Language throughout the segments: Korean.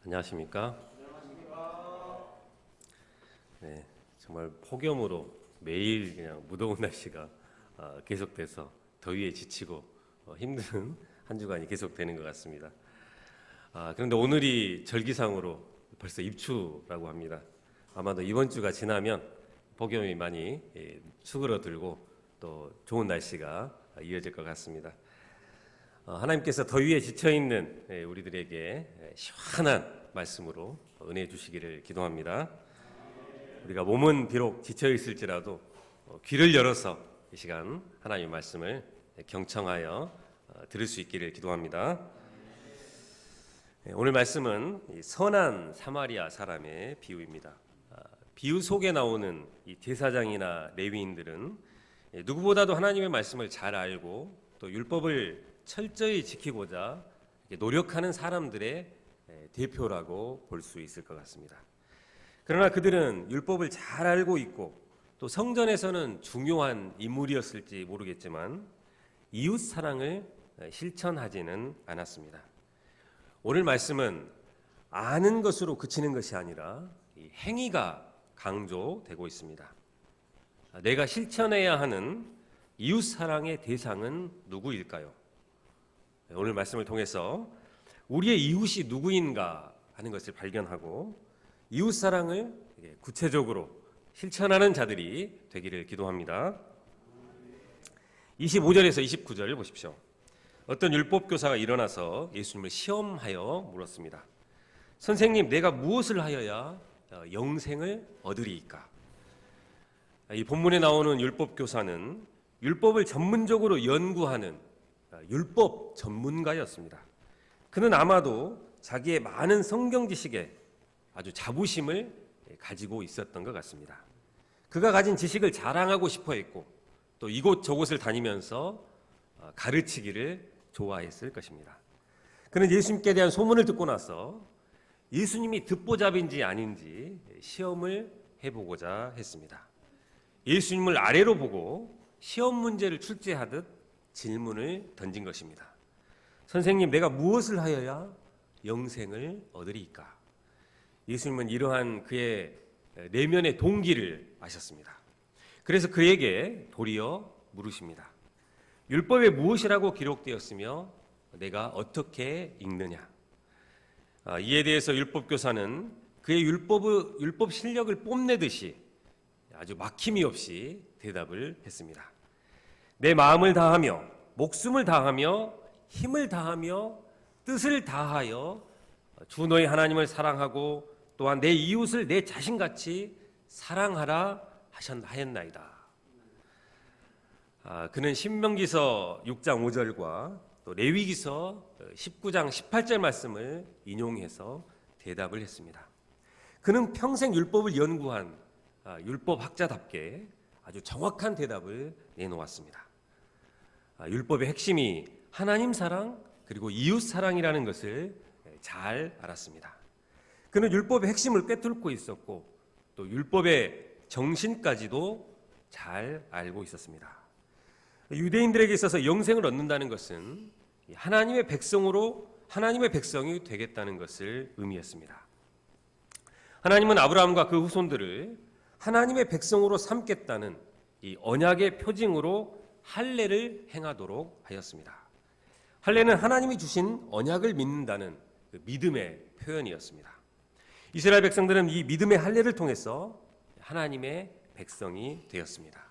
안녕하십니까? 네, 정말 폭염으로 매일 그냥 무더운 날씨가 계속돼서 더위에 지치고 힘든 한 주간이 계속되는 것 같습니다. 그런데 오늘이 절기상으로 벌써 입추라고 합니다. 아마도 이번 주가 지나면 폭염이 많이 수그러들고 또 좋은 날씨가 이어질 것 같습니다. 하나님께서 더위에 지쳐있는 우리들에게 시원한 말씀으로 은혜 주시기를 기도합니다. 우리가 몸은 비록 지쳐있을지라도 귀를 열어서 이 시간 하나님의 말씀을 경청하여 들을 수 있기를 기도합니다. 오늘 말씀은 선한 사마리아 사람의 비유입니다. 비유 속에 나오는 이 제사장이나 레위인들은 누구보다도 하나님의 말씀을 잘 알고 또 율법을 철저히 지키고자 노력하는 사람들의 대표라고 볼 수 있을 것 같습니다. 그러나 그들은 율법을 잘 알고 있고 또 성전에서는 중요한 인물이었을지 모르겠지만 이웃 사랑을 실천하지는 않았습니다. 오늘 말씀은 아는 것으로 그치는 것이 아니라 이 행위가 강조되고 있습니다. 내가 실천해야 하는 이웃 사랑의 대상은 누구일까요? 오늘 말씀을 통해서 우리의 이웃이 누구인가 하는 것을 발견하고 이웃 사랑을 구체적으로 실천하는 자들이 되기를 기도합니다. 25절에서 29절을 보십시오. 어떤 율법교사가 일어나서 예수님을 시험하여 물었습니다. 선생님, 내가 무엇을 하여야 영생을 얻으리이까? 이 본문에 나오는 율법교사는 율법을 전문적으로 연구하는 율법 전문가였습니다. 그는 아마도 자기의 많은 성경 지식에 아주 자부심을 가지고 있었던 것 같습니다. 그가 가진 지식을 자랑하고 싶어 했고 또 이곳저곳을 다니면서 가르치기를 좋아했을 것입니다. 그는 예수님께 대한 소문을 듣고 나서 예수님이 듣보잡인지 아닌지 시험을 해보고자 했습니다. 예수님을 아래로 보고 시험 문제를 출제하듯 질문을 던진 것입니다. 선생님, 내가 무엇을 하여야 영생을 얻으리이까? 예수님은 이러한 그의 내면의 동기를 아셨습니다. 그래서 그에게 도리어 물으십니다. 율법에 무엇이라고 기록되었으며 내가 어떻게 읽느냐? 이에 대해서 율법교사는 그의 율법 실력을 뽐내듯이 아주 막힘이 없이 대답을 했습니다. 내 마음을 다하며 목숨을 다하며 힘을 다하며 뜻을 다하여 주 너희 하나님을 사랑하고 또한 내 이웃을 내 자신같이 사랑하라 하였나이다. 그는 신명기서 6장 5절과 또 레위기서 19장 18절 말씀을 인용해서 대답을 했습니다. 그는 평생 율법을 연구한 율법학자답게 아주 정확한 대답을 내놓았습니다. 율법의 핵심이 하나님 사랑 그리고 이웃 사랑이라는 것을 잘 알았습니다. 그는 율법의 핵심을 꿰뚫고 있었고 또 율법의 정신까지도 잘 알고 있었습니다. 유대인들에게 있어서 영생을 얻는다는 것은 하나님의 백성이 되겠다는 것을 의미했습니다. 하나님은 아브라함과 그 후손들을 하나님의 백성으로 삼겠다는 이 언약의 표징으로 할례를 행하도록 하였습니다. 할례는 하나님이 주신 언약을 믿는다는 그 믿음의 표현이었습니다. 이스라엘 백성들은 이 믿음의 할례를 통해서 하나님의 백성이 되었습니다.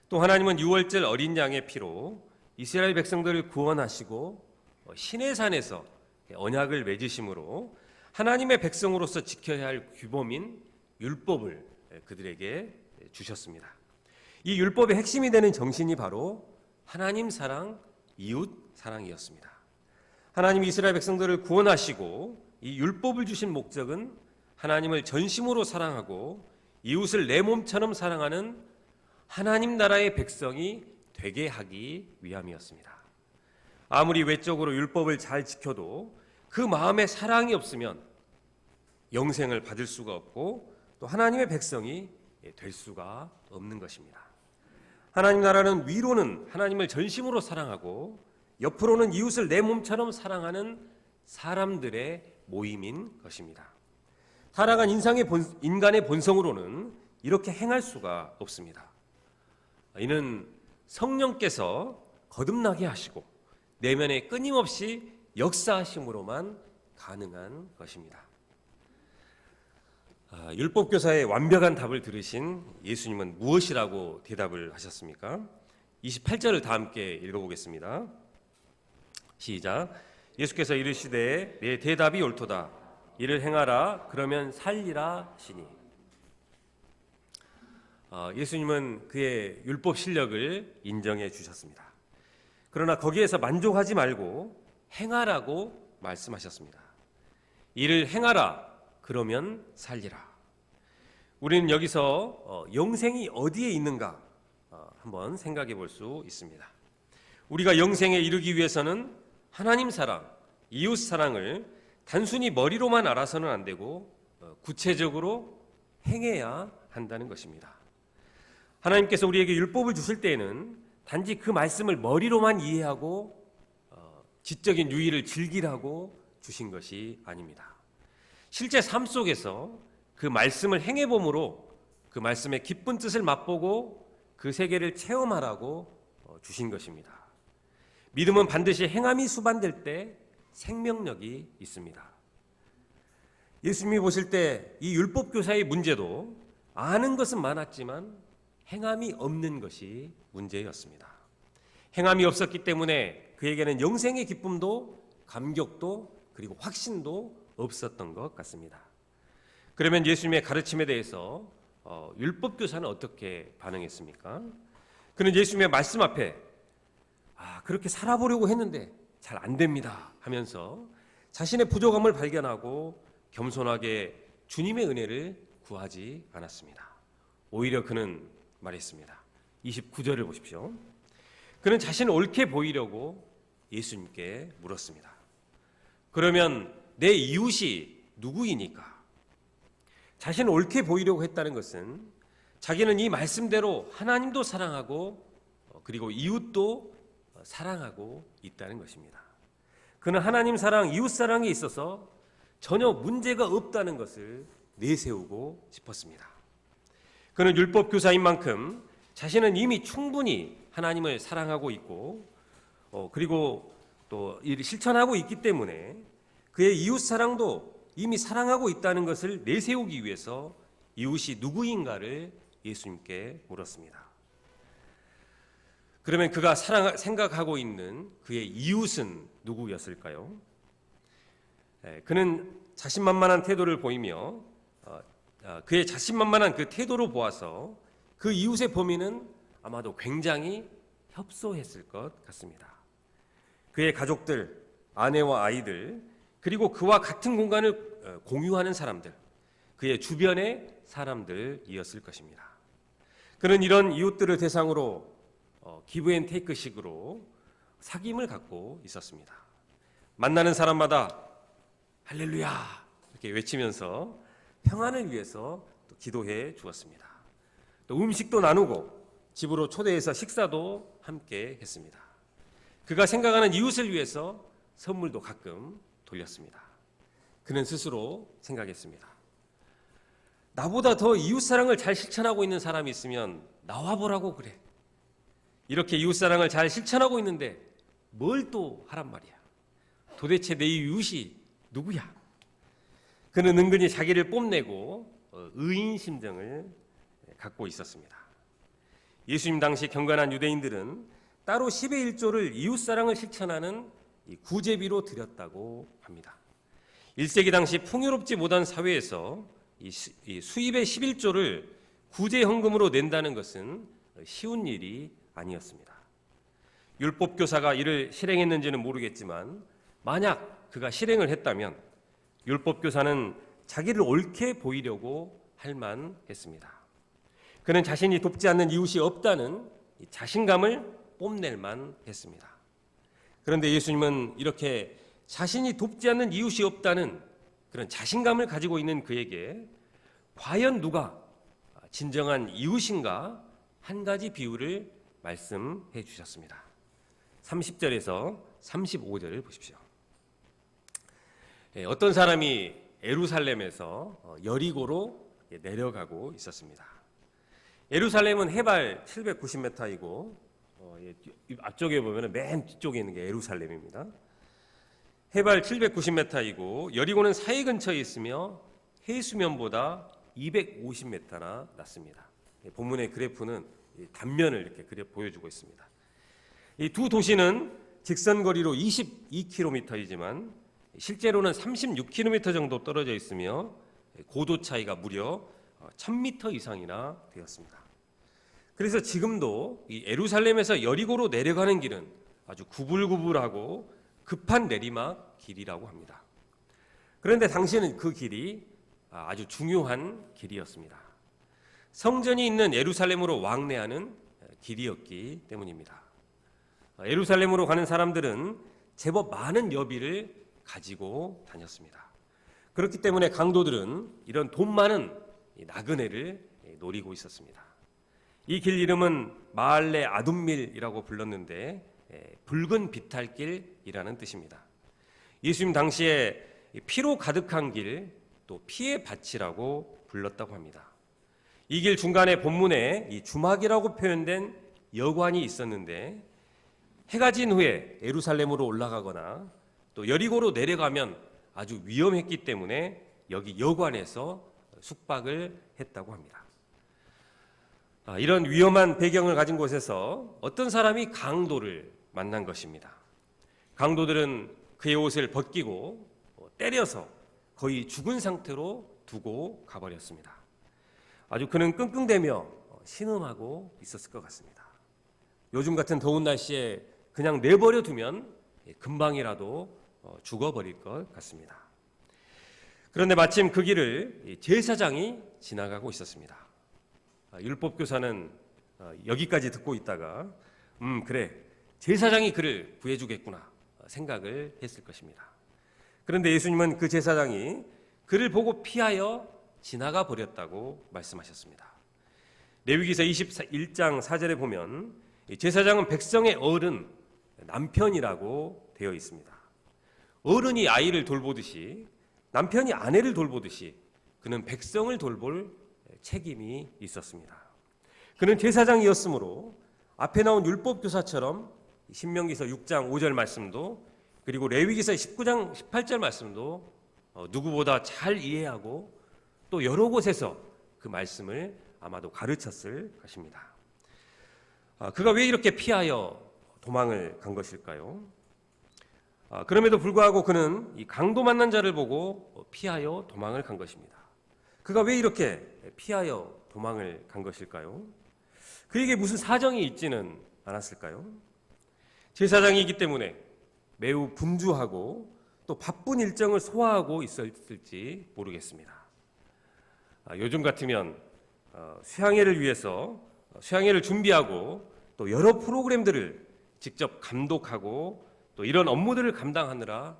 또 하나님은 유월절 어린 양의 피로 이스라엘 백성들을 구원하시고 시내산에서 언약을 맺으심으로 하나님의 백성으로서 지켜야 할 규범인 율법을 그들에게 주셨습니다. 이 율법의 핵심이 되는 정신이 바로 하나님 사랑, 이웃 사랑이었습니다. 하나님이 이스라엘 백성들을 구원하시고 이 율법을 주신 목적은 하나님을 전심으로 사랑하고 이웃을 내 몸처럼 사랑하는 하나님 나라의 백성이 되게 하기 위함이었습니다. 아무리 외적으로 율법을 잘 지켜도 그 마음에 사랑이 없으면 영생을 받을 수가 없고 또 하나님의 백성이 될 수가 없는 것입니다. 하나님 나라는 위로는 하나님을 전심으로 사랑하고 옆으로는 이웃을 내 몸처럼 사랑하는 사람들의 모임인 것입니다. 타락한 인간의 본성으로는 이렇게 행할 수가 없습니다. 이는 성령께서 거듭나게 하시고 내면에 끊임없이 역사하심으로만 가능한 것입니다. 율법교사의 완벽한 답을 들으신 예수님은 무엇이라고 대답을 하셨습니까? 28절을 다 함께 읽어보겠습니다. 시작. 예수께서 이르시되 내 대답이 옳도다. 이를 행하라 그러면 살리라 시니. 예수님은 그의 율법 실력을 인정해 주셨습니다. 그러나 거기에서 만족하지 말고 행하라고 말씀하셨습니다. 이를 행하라 그러면 살리라. 우리는 여기서 영생이 어디에 있는가 한번 생각해 볼 수 있습니다. 우리가 영생에 이르기 위해서는 하나님 사랑, 이웃 사랑을 단순히 머리로만 알아서는 안 되고 구체적으로 행해야 한다는 것입니다. 하나님께서 우리에게 율법을 주실 때에는 단지 그 말씀을 머리로만 이해하고 지적인 유의를 즐기라고 주신 것이 아닙니다. 실제 삶 속에서 그 말씀을 행해봄으로 그 말씀의 기쁜 뜻을 맛보고 그 세계를 체험하라고 주신 것입니다. 믿음은 반드시 행함이 수반될 때 생명력이 있습니다. 예수님이 보실 때 이 율법교사의 문제도 아는 것은 많았지만 행함이 없는 것이 문제였습니다. 행함이 없었기 때문에 그에게는 영생의 기쁨도 감격도 그리고 확신도 없었던 것 같습니다. 그러면 예수님의 가르침에 대해서 율법교사는 어떻게 반응했습니까? 그는 예수님의 말씀 앞에 그렇게 살아보려고 했는데 잘 안 됩니다 하면서 자신의 부족함을 발견하고 겸손하게 주님의 은혜를 구하지 않았습니다. 오히려 그는 말했습니다. 29절을 보십시오. 그는 자신을 옳게 보이려고 예수님께 물었습니다. 그러면 내 이웃이 누구이니까? 자신을 옳게 보이려고 했다는 것은 자기는 이 말씀대로 하나님도 사랑하고 그리고 이웃도 사랑하고 있다는 것입니다. 그는 하나님 사랑, 이웃 사랑에 있어서 전혀 문제가 없다는 것을 내세우고 싶었습니다. 그는 율법 교사인 만큼 자신은 이미 충분히 하나님을 사랑하고 있고 그리고 또 이를 실천하고 있기 때문에 그의 이웃 사랑도 이미 사랑하고 있다는 것을 내세우기 위해서 이웃이 누구인가를 예수님께 물었습니다. 그러면 그가 생각하고 있는 그의 이웃은 누구였을까요? 그는 자신만만한 태도를 보이며 그의 자신만만한 그 태도로 보아서 그 이웃의 범인은 아마도 굉장히 협소했을 것 같습니다. 그의 가족들, 아내와 아이들, 그리고 그와 같은 공간을 공유하는 사람들, 그의 주변의 사람들이었을 것입니다. 그는 이런 이웃들을 대상으로 기브 앤 테이크식으로 사귐을 갖고 있었습니다. 만나는 사람마다 할렐루야 이렇게 외치면서 평안을 위해서 또 기도해 주었습니다. 또 음식도 나누고 집으로 초대해서 식사도 함께 했습니다. 그가 생각하는 이웃을 위해서 선물도 가끔 돌렸습니다. 그는 스스로 생각했습니다. 나보다 더 이웃사랑을 잘 실천하고 있는 사람이 있으면 나와보라고 그래. 이렇게 이웃사랑을 잘 실천하고 있는데 뭘 또 하란 말이야. 도대체 내 이웃이 누구야? 그는 은근히 자기를 뽐내고 의인심정을 갖고 있었습니다. 예수님 당시 경건한 유대인들은 따로 10의 1조를 이웃사랑을 실천하는 구제비로 드렸다고 합니다. 1세기 당시 풍요롭지 못한 사회에서 이 수입의 11조를 구제헌금으로 낸다는 것은 쉬운 일이 아니었습니다. 율법교사가 이를 실행했는지는 모르겠지만 만약 그가 실행을 했다면 율법교사는 자기를 옳게 보이려고 할 만했습니다. 그는 자신이 돕지 않는 이웃이 없다는 자신감을 뽐낼 만했습니다. 그런데 예수님은 이렇게 자신이 돕지 않는 이웃이 없다는 그런 자신감을 가지고 있는 그에게 과연 누가 진정한 이웃인가 한 가지 비유를 말씀해 주셨습니다. 30절에서 35절을 보십시오. 어떤 사람이 예루살렘에서 여리고로 내려가고 있었습니다. 예루살렘은 해발 790m이고 앞쪽에 보면 맨 뒤쪽에 있는 게 예루살렘입니다. 해발 790m이고 여리고는 사해 근처에 있으며 해수면보다 250m나 낮습니다. 본문의 그래프는 단면을 이렇게 그려 보여주고 있습니다. 이 두 도시는 직선거리로 22km이지만 실제로는 36km 정도 떨어져 있으며 고도 차이가 무려 1000m 이상이나 되었습니다. 그래서 지금도 이 예루살렘에서 여리고로 내려가는 길은 아주 구불구불하고 급한 내리막 길이라고 합니다. 그런데 당시에는 그 길이 아주 중요한 길이었습니다. 성전이 있는 예루살렘으로 왕래하는 길이었기 때문입니다. 예루살렘으로 가는 사람들은 제법 많은 여비를 가지고 다녔습니다. 그렇기 때문에 강도들은 이런 돈 많은 나그네를 노리고 있었습니다. 이 길 이름은 마알레 아둠밀이라고 불렀는데 붉은 비탈길이라는 뜻입니다. 예수님 당시에 피로 가득한 길, 또 피의 밭이라고 불렀다고 합니다. 이 길 중간에 본문에 이 주막이라고 표현된 여관이 있었는데 해가 진 후에 예루살렘으로 올라가거나 또 여리고로 내려가면 아주 위험했기 때문에 여기 여관에서 숙박을 했다고 합니다. 이런 위험한 배경을 가진 곳에서 어떤 사람이 강도를 만난 것입니다. 강도들은 그의 옷을 벗기고 때려서 거의 죽은 상태로 두고 가버렸습니다. 아주 그는 끙끙대며 신음하고 있었을 것 같습니다. 요즘 같은 더운 날씨에 그냥 내버려 두면 금방이라도 죽어버릴 것 같습니다. 그런데 마침 그 길을 제사장이 지나가고 있었습니다. 율법교사는 여기까지 듣고 있다가 그래, 제사장이 그를 구해주겠구나 생각을 했을 것입니다. 그런데 예수님은 그 제사장이 그를 보고 피하여 지나가 버렸다고 말씀하셨습니다. 레위기서 21장 4절에 보면 제사장은 백성의 어른, 남편이라고 되어 있습니다. 어른이 아이를 돌보듯이 남편이 아내를 돌보듯이 그는 백성을 돌볼 책임이 있었습니다. 그는 제사장이었으므로 앞에 나온 율법교사처럼 신명기서 6장 5절 말씀도 그리고 레위기서 19장 18절 말씀도 누구보다 잘 이해하고 또 여러 곳에서 그 말씀을 아마도 가르쳤을 것입니다. 그가 왜 이렇게 피하여 도망을 간 것일까요? 그럼에도 불구하고 그는 이 강도 만난 자를 보고 피하여 도망을 간 것입니다. 그가 왜 이렇게 피하여 도망을 간 것일까요? 그에게 무슨 사정이 있지는 않았을까요? 제사장이기 때문에 매우 분주하고 또 바쁜 일정을 소화하고 있었을지 모르겠습니다. 요즘 같으면 수양회를 위해서 수양회를 준비하고 또 여러 프로그램들을 직접 감독하고 또 이런 업무들을 감당하느라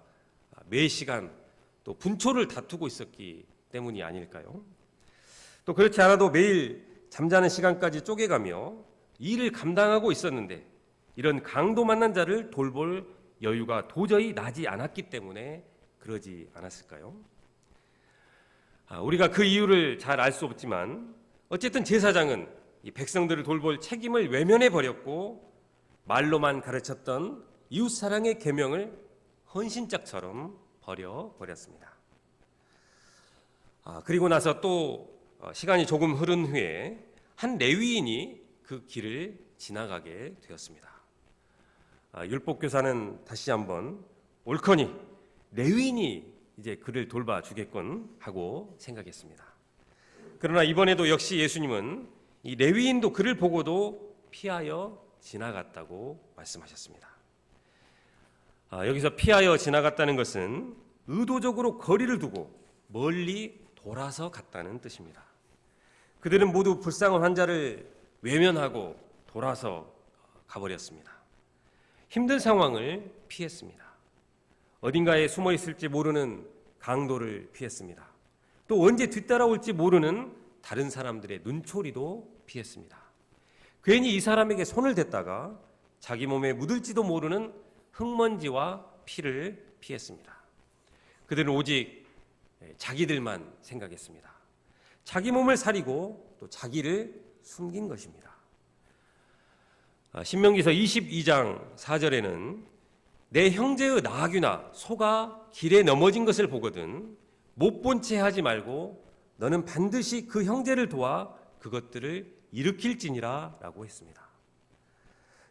매 시간 또 분초를 다투고 있었기 때문이 아닐까요? 또 그렇지 않아도 매일 잠자는 시간까지 쪼개가며 일을 감당하고 있었는데 이런 강도 만난 자를 돌볼 여유가 도저히 나지 않았기 때문에 그러지 않았을까요? 우리가 그 이유를 잘 알 수 없지만 어쨌든 제사장은 이 백성들을 돌볼 책임을 외면해 버렸고 말로만 가르쳤던 이웃사랑의 계명을 헌신짝처럼 버려버렸습니다. 그리고 나서 또 시간이 조금 흐른 후에 한 레위인이 그 길을 지나가게 되었습니다. 율법교사는 다시 한번 옳거니 레위인이 이제 그를 돌봐주겠군 하고 생각했습니다. 그러나 이번에도 역시 예수님은 이 레위인도 그를 보고도 피하여 지나갔다고 말씀하셨습니다. 여기서 피하여 지나갔다는 것은 의도적으로 거리를 두고 멀리 돌아서 갔다는 뜻입니다. 그들은 모두 불쌍한 환자를 외면하고 돌아서 가버렸습니다. 힘든 상황을 피했습니다. 어딘가에 숨어 있을지 모르는 강도를 피했습니다. 또 언제 뒤따라올지 모르는 다른 사람들의 눈초리도 피했습니다. 괜히 이 사람에게 손을 댔다가 자기 몸에 묻을지도 모르는 흙먼지와 피를 피했습니다. 그들은 오직 자기들만 생각했습니다. 자기 몸을 사리고 또 자기를 숨긴 것입니다. 신명기서 22장 4절에는 내 형제의 나귀나 소가 길에 넘어진 것을 보거든 못 본 채 하지 말고 너는 반드시 그 형제를 도와 그것들을 일으킬지니라 라고 했습니다.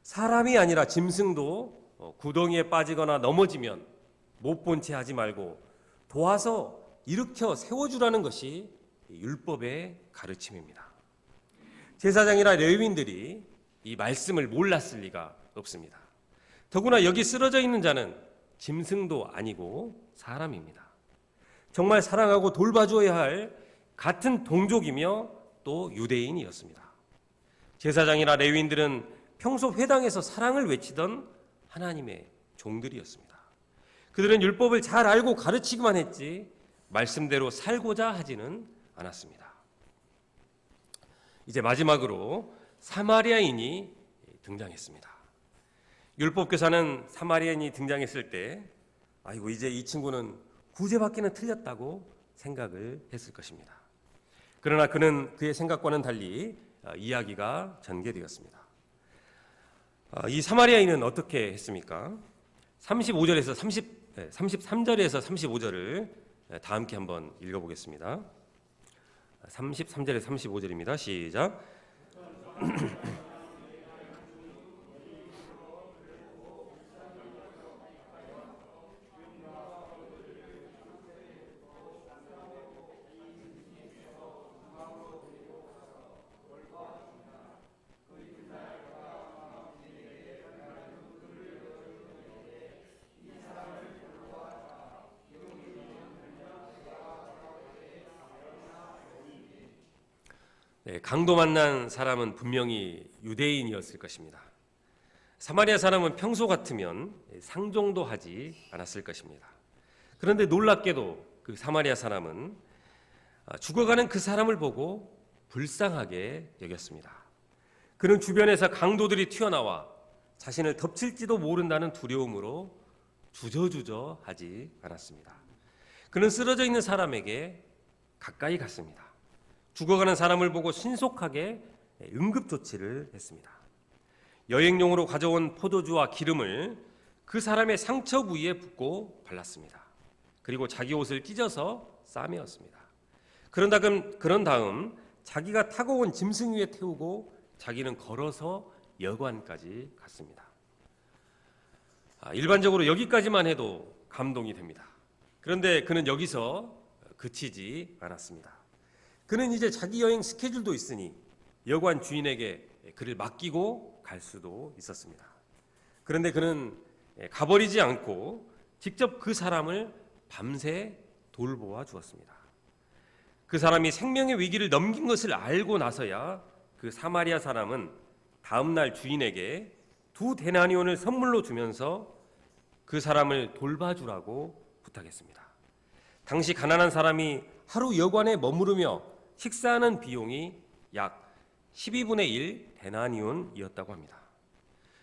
사람이 아니라 짐승도 구덩이에 빠지거나 넘어지면 못 본 채 하지 말고 도와서 일으켜 세워주라는 것이 율법의 가르침입니다. 제사장이나 레위인들이 이 말씀을 몰랐을 리가 없습니다. 더구나 여기 쓰러져 있는 자는 짐승도 아니고 사람입니다. 정말 사랑하고 돌봐줘야 할 같은 동족이며 또 유대인이었습니다. 제사장이나 레위인들은 평소 회당에서 사랑을 외치던 하나님의 종들이었습니다. 그들은 율법을 잘 알고 가르치기만 했지 말씀대로 살고자 하지는 않았습니다. 이제 마지막으로 사마리아인이 등장했습니다. 율법교사는 사마리아인이 등장했을 때 아이고 이제 이 친구는 구제받기는 틀렸다고 생각을 했을 것입니다. 그러나 그는 그의 생각과는 달리 이야기가 전개되었습니다. 이 사마리아인은 어떻게 했습니까? 33절에서 35절을 다 함께 한번 읽어보겠습니다. 33절에서 35절입니다. 시작. 강도 만난 사람은 분명히 유대인이었을 것입니다. 사마리아 사람은 평소 같으면 상종도 하지 않았을 것입니다. 그런데 놀랍게도 그 사마리아 사람은 죽어가는 그 사람을 보고 불쌍하게 여겼습니다. 그는 주변에서 강도들이 튀어나와 자신을 덮칠지도 모른다는 두려움으로 주저주저 하지 않았습니다. 그는 쓰러져 있는 사람에게 가까이 갔습니다. 죽어가는 사람을 보고 신속하게 응급조치를 했습니다. 여행용으로 가져온 포도주와 기름을 그 사람의 상처 부위에 붓고 발랐습니다. 그리고 자기 옷을 찢어서 싸매었습니다. 그런 다음 자기가 타고 온 짐승 위에 태우고 자기는 걸어서 여관까지 갔습니다. 일반적으로 여기까지만 해도 감동이 됩니다. 그런데 그는 여기서 그치지 않았습니다. 그는 이제 자기 여행 스케줄도 있으니 여관 주인에게 그를 맡기고 갈 수도 있었습니다. 그런데 그는 가버리지 않고 직접 그 사람을 밤새 돌보아 주었습니다. 그 사람이 생명의 위기를 넘긴 것을 알고 나서야 그 사마리아 사람은 다음날 주인에게 2데나리온을 선물로 주면서 그 사람을 돌봐주라고 부탁했습니다. 당시 가난한 사람이 하루 여관에 머무르며 식사하는 비용이 약 12분의 1 데나리온이었다고 합니다.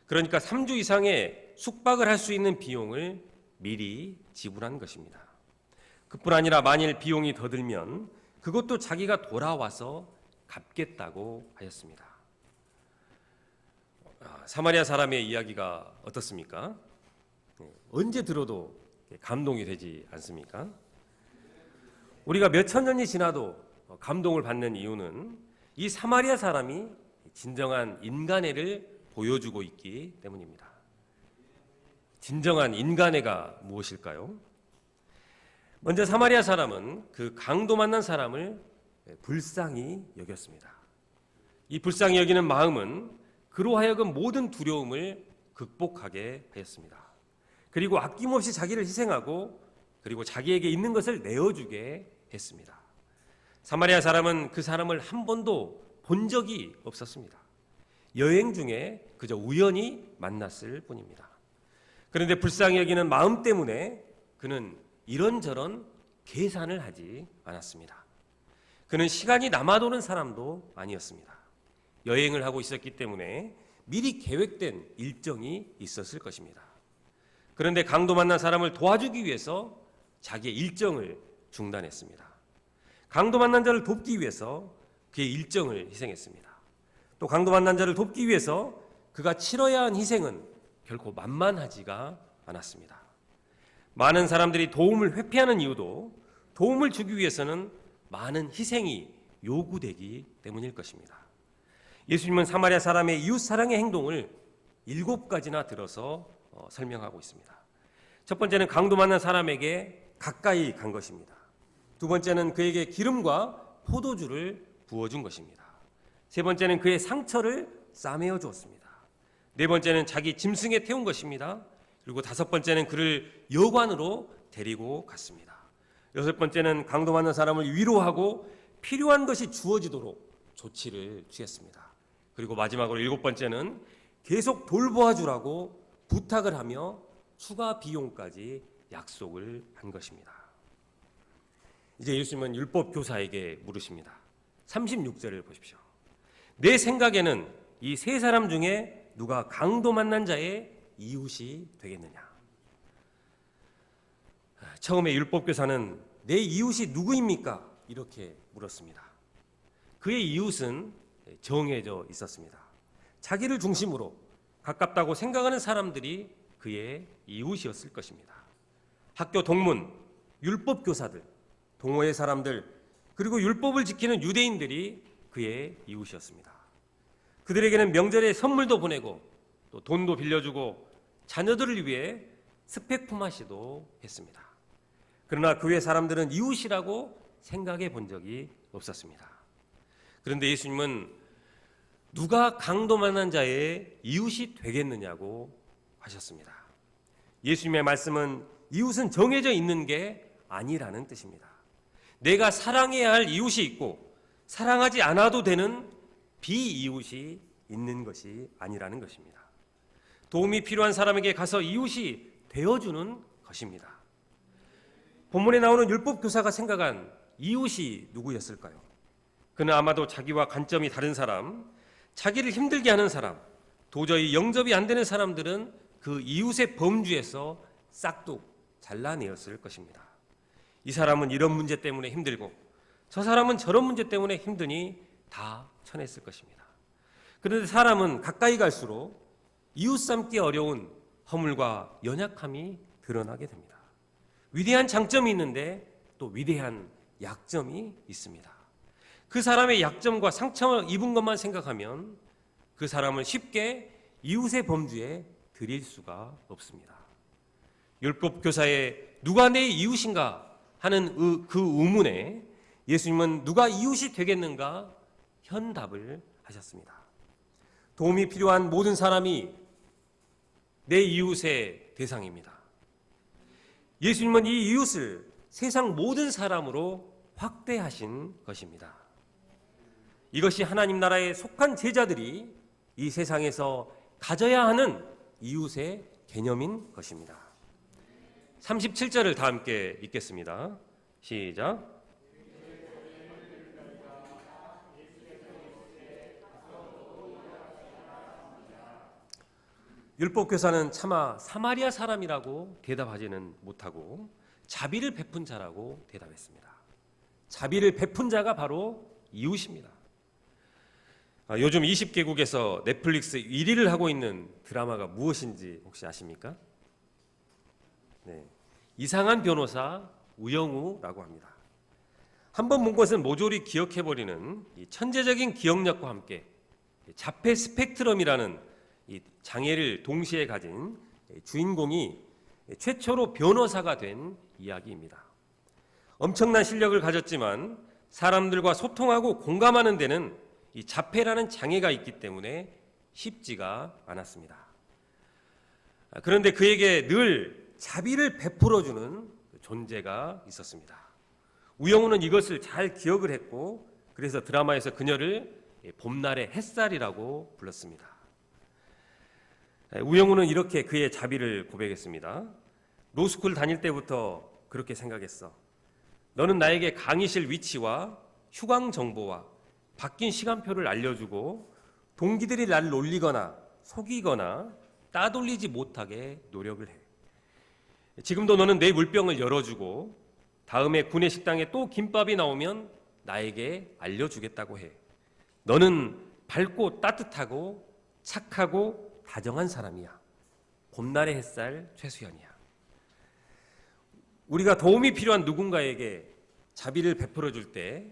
그러니까 3주 이상의 숙박을 할 수 있는 비용을 미리 지불한 것입니다. 그뿐 아니라 만일 비용이 더 들면 그것도 자기가 돌아와서 갚겠다고 하였습니다. 사마리아 사람의 이야기가 어떻습니까? 언제 들어도 감동이 되지 않습니까? 우리가 몇천 년이 지나도 감동을 받는 이유는 이 사마리아 사람이 진정한 인간애를 보여주고 있기 때문입니다. 진정한 인간애가 무엇일까요? 먼저 사마리아 사람은 그 강도 만난 사람을 불쌍히 여겼습니다. 이 불쌍히 여기는 마음은 그로 하여금 모든 두려움을 극복하게 하였습니다. 그리고 아낌없이 자기를 희생하고 그리고 자기에게 있는 것을 내어주게 했습니다. 사마리아 사람은 그 사람을 한 번도 본 적이 없었습니다. 여행 중에 그저 우연히 만났을 뿐입니다. 그런데 불쌍히 여기는 마음 때문에 그는 이런저런 계산을 하지 않았습니다. 그는 시간이 남아도는 사람도 아니었습니다. 여행을 하고 있었기 때문에 미리 계획된 일정이 있었을 것입니다. 그런데 강도 만난 사람을 도와주기 위해서 자기의 일정을 중단했습니다. 강도 만난 자를 돕기 위해서 그의 일정을 희생했습니다. 또 강도 만난 자를 돕기 위해서 그가 치러야 한 희생은 결코 만만하지가 않았습니다. 많은 사람들이 도움을 회피하는 이유도 도움을 주기 위해서는 많은 희생이 요구되기 때문일 것입니다. 예수님은 사마리아 사람의 이웃 사랑의 행동을 7가지나 들어서 설명하고 있습니다. 첫 번째는 강도 만난 사람에게 가까이 간 것입니다. 두 번째는 그에게 기름과 포도주를 부어준 것입니다. 세 번째는 그의 상처를 싸매어 주었습니다. 네 번째는 자기 짐승에 태운 것입니다. 그리고 다섯 번째는 그를 여관으로 데리고 갔습니다. 여섯 번째는 강도 만난 사람을 위로하고 필요한 것이 주어지도록 조치를 취했습니다. 그리고 마지막으로 7번째는 계속 돌보아 주라고 부탁을 하며 추가 비용까지 약속을 한 것입니다. 이제 예수님은 율법 교사에게 물으십니다. 36절을 보십시오. 내 생각에는 이 세 사람 중에 누가 강도 만난 자의 이웃이 되겠느냐? 처음에 율법 교사는 내 이웃이 누구입니까? 이렇게 물었습니다. 그의 이웃은 정해져 있었습니다. 자기를 중심으로 가깝다고 생각하는 사람들이 그의 이웃이었을 것입니다. 학교 동문, 율법 교사들, 동호회 사람들, 그리고 율법을 지키는 유대인들이 그의 이웃이었습니다. 그들에게는 명절에 선물도 보내고 또 돈도 빌려주고 자녀들을 위해 스펙 품앗이도 했습니다. 그러나 그 외 사람들은 이웃이라고 생각해 본 적이 없었습니다. 그런데 예수님은 누가 강도 만난 자의 이웃이 되겠느냐고 하셨습니다. 예수님의 말씀은 이웃은 정해져 있는 게 아니라는 뜻입니다. 내가 사랑해야 할 이웃이 있고 사랑하지 않아도 되는 비이웃이 있는 것이 아니라는 것입니다. 도움이 필요한 사람에게 가서 이웃이 되어주는 것입니다. 본문에 나오는 율법 교사가 생각한 이웃이 누구였을까요? 그는 아마도 자기와 관점이 다른 사람, 자기를 힘들게 하는 사람, 도저히 영접이 안 되는 사람들은 그 이웃의 범주에서 싹둑 잘라내었을 것입니다. 이 사람은 이런 문제 때문에 힘들고 저 사람은 저런 문제 때문에 힘드니 다 쳐냈을 것입니다. 그런데 사람은 가까이 갈수록 이웃 삼기 어려운 허물과 연약함이 드러나게 됩니다. 위대한 장점이 있는데 또 위대한 약점이 있습니다. 그 사람의 약점과 상처를 입은 것만 생각하면 그 사람을 쉽게 이웃의 범주에 들일 수가 없습니다. 율법 교사의 누가 내 이웃인가 하는 그 의문에 예수님은 누가 이웃이 되겠는가 현답을 하셨습니다. 도움이 필요한 모든 사람이 내 이웃의 대상입니다. 예수님은 이 이웃을 세상 모든 사람으로 확대하신 것입니다. 이것이 하나님 나라에 속한 제자들이 이 세상에서 가져야 하는 이웃의 개념인 것입니다. 37절을 다 함께 읽겠습니다. 시작. 율법교사는 차마 사마리아 사람이라고 대답하지는 못하고 자비를 베푼 자라고 대답했습니다. 자비를 베푼 자가 바로 이웃입니다. 요즘 20개국에서 넷플릭스 1위를 하고 있는 드라마가 무엇인지 혹시 아십니까? 네, 이상한 변호사 우영우라고 합니다. 한번 본 것은 모조리 기억해버리는 이 천재적인 기억력과 함께 자폐 스펙트럼이라는 이 장애를 동시에 가진 주인공이 최초로 변호사가 된 이야기입니다. 엄청난 실력을 가졌지만 사람들과 소통하고 공감하는 데는 이 자폐라는 장애가 있기 때문에 쉽지가 않았습니다. 그런데 그에게 늘 자비를 베풀어주는 존재가 있었습니다. 우영우는 이것을 잘 기억을 했고 그래서 드라마에서 그녀를 봄날의 햇살이라고 불렀습니다. 우영우는 이렇게 그의 자비를 고백했습니다. 로스쿨 다닐 때부터 그렇게 생각했어. 너는 나에게 강의실 위치와 휴강 정보와 바뀐 시간표를 알려주고 동기들이 나를 놀리거나 속이거나 따돌리지 못하게 노력을 해. 지금도 너는 내 물병을 열어주고 다음에 구내 식당에 또 김밥이 나오면 나에게 알려주겠다고 해. 너는 밝고 따뜻하고 착하고 다정한 사람이야. 봄날의 햇살 최수연이야. 우리가 도움이 필요한 누군가에게 자비를 베풀어 줄 때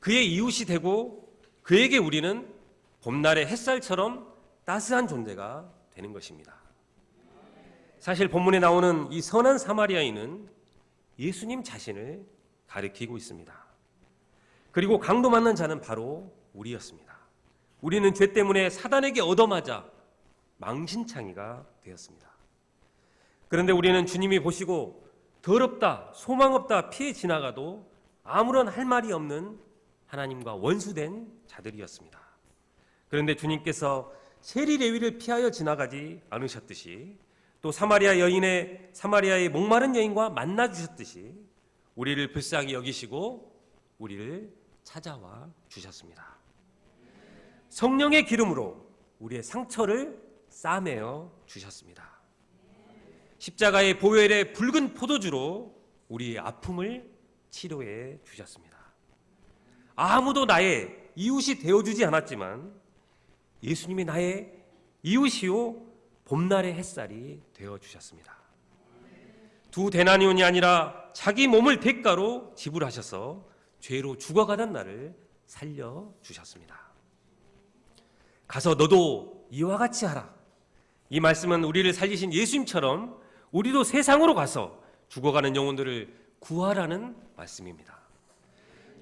그의 이웃이 되고 그에게 우리는 봄날의 햇살처럼 따스한 존재가 되는 것입니다. 사실 본문에 나오는 이 선한 사마리아인은 예수님 자신을 가리키고 있습니다. 그리고 강도 맞는 자는 바로 우리였습니다. 우리는 죄 때문에 사단에게 얻어맞아 망신창이가 되었습니다. 그런데 우리는 주님이 보시고 더럽다, 소망 없다 피해 지나가도 아무런 할 말이 없는 하나님과 원수된 자들이었습니다. 그런데 주님께서 세리 레위를 피하여 지나가지 않으셨듯이 또 사마리아의 목마른 여인과 만나 주셨듯이 우리를 불쌍히 여기시고 우리를 찾아와 주셨습니다. 성령의 기름으로 우리의 상처를 싸매어 주셨습니다. 십자가의 보혈의 붉은 포도주로 우리의 아픔을 치료해 주셨습니다. 아무도 나의 이웃이 되어주지 않았지만 예수님이 나의 이웃이요 봄날의 햇살이 되어주셨습니다. 두 데나니온이 아니라 자기 몸을 대가로 지불하셔서 죄로 죽어가던 나를 살려주셨습니다. 가서 너도 이와 같이 하라. 이 말씀은 우리를 살리신 예수님처럼 우리도 세상으로 가서 죽어가는 영혼들을 구하라는 말씀입니다.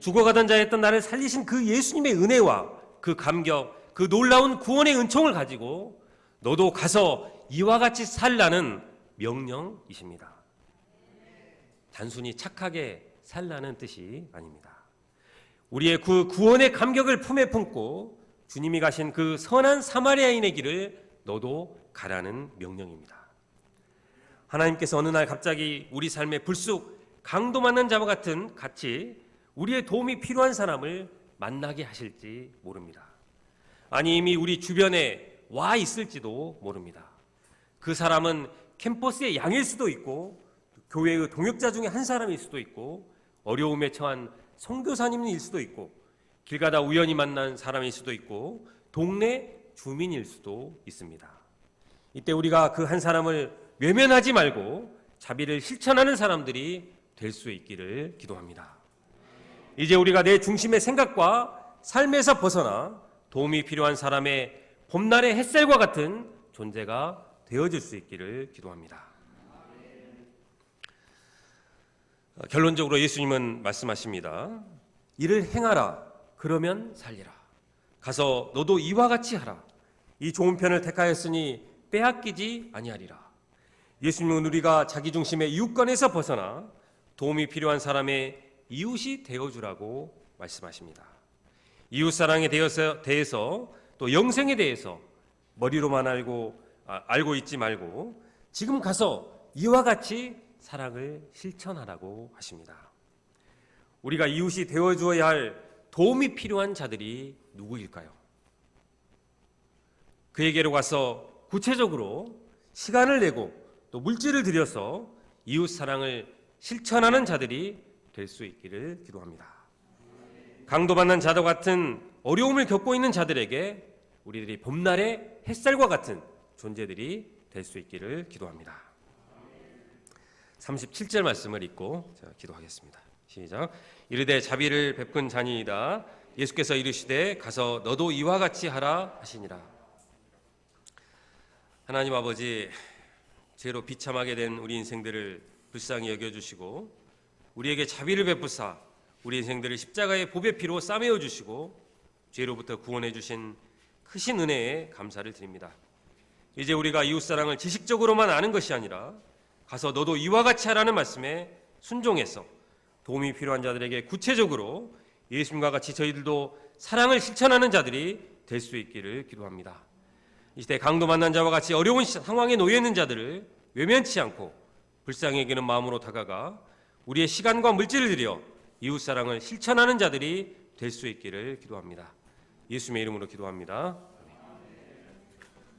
죽어가던 자였던 나를 살리신 그 예수님의 은혜와 그 감격, 그 놀라운 구원의 은총을 가지고 너도 가서 이와 같이 살라는 명령이십니다. 단순히 착하게 살라는 뜻이 아닙니다. 우리의 그 구원의 감격을 품에 품고 주님이 가신 그 선한 사마리아인의 길을 너도 가라는 명령입니다. 하나님께서 어느 날 갑자기 우리 삶에 불쑥 강도 맞는 자와 같은 같이 우리의 도움이 필요한 사람을 만나게 하실지 모릅니다. 아니 이미 우리 주변에 와 있을지도 모릅니다. 그 사람은 캠퍼스의 양일 수도 있고 교회의 동역자 중에 한 사람일 수도 있고 어려움에 처한 선교사님일 수도 있고 길 가다 우연히 만난 사람일 수도 있고 동네 주민일 수도 있습니다. 이때 우리가 그 한 사람을 외면하지 말고 자비를 실천하는 사람들이 될 수 있기를 기도합니다. 이제 우리가 내 중심의 생각과 삶에서 벗어나 도움이 필요한 사람의 봄날의 햇살과 같은 존재가 되어질 수 있기를 기도합니다. 결론적으로 예수님은 말씀하십니다. 이를 행하라. 그러면 살리라. 가서 너도 이와 같이 하라. 이 좋은 편을 택하였으니 빼앗기지 아니하리라. 예수님은 우리가 자기 중심의 이웃권에서 벗어나 도움이 필요한 사람의 이웃이 되어주라고 말씀하십니다. 이웃사랑에 대해서 또 영생에 대해서 머리로만 알고 있지 말고 지금 가서 이와 같이 사랑을 실천하라고 하십니다. 우리가 이웃이 되어주어야 할 도움이 필요한 자들이 누구일까요? 그에게로 가서 구체적으로 시간을 내고 또 물질을 들여서 이웃 사랑을 실천하는 자들이 될 수 있기를 기도합니다. 강도받는 자와 같은 어려움을 겪고 있는 자들에게 우리들이 봄날의 햇살과 같은 존재들이 될 수 있기를 기도합니다. 37절 말씀을 읽고 기도하겠습니다. 시작. 이르되 자비를 베푼 자니이다. 예수께서 이르시되 가서 너도 이와 같이 하라 하시니라. 하나님 아버지, 죄로 비참하게 된 우리 인생들을 불쌍히 여겨주시고 우리에게 자비를 베푸사 우리 인생들을 십자가의 보배 피로 싸매어 주시고 죄로부터 구원해 주신 크신 은혜에 감사를 드립니다. 이제 우리가 이웃사랑을 지식적으로만 아는 것이 아니라 가서 너도 이와 같이 하라는 말씀에 순종해서 도움이 필요한 자들에게 구체적으로 예수님과 같이 저희들도 사랑을 실천하는 자들이 될 수 있기를 기도합니다. 이 시대 강도 만난 자와 같이 어려운 상황에 놓여 있는 자들을 외면치 않고 불쌍히 여기는 마음으로 다가가 우리의 시간과 물질을 들여 이웃사랑을 실천하는 자들이 될 수 있기를 기도합니다. 예수님의 이름으로 기도합니다.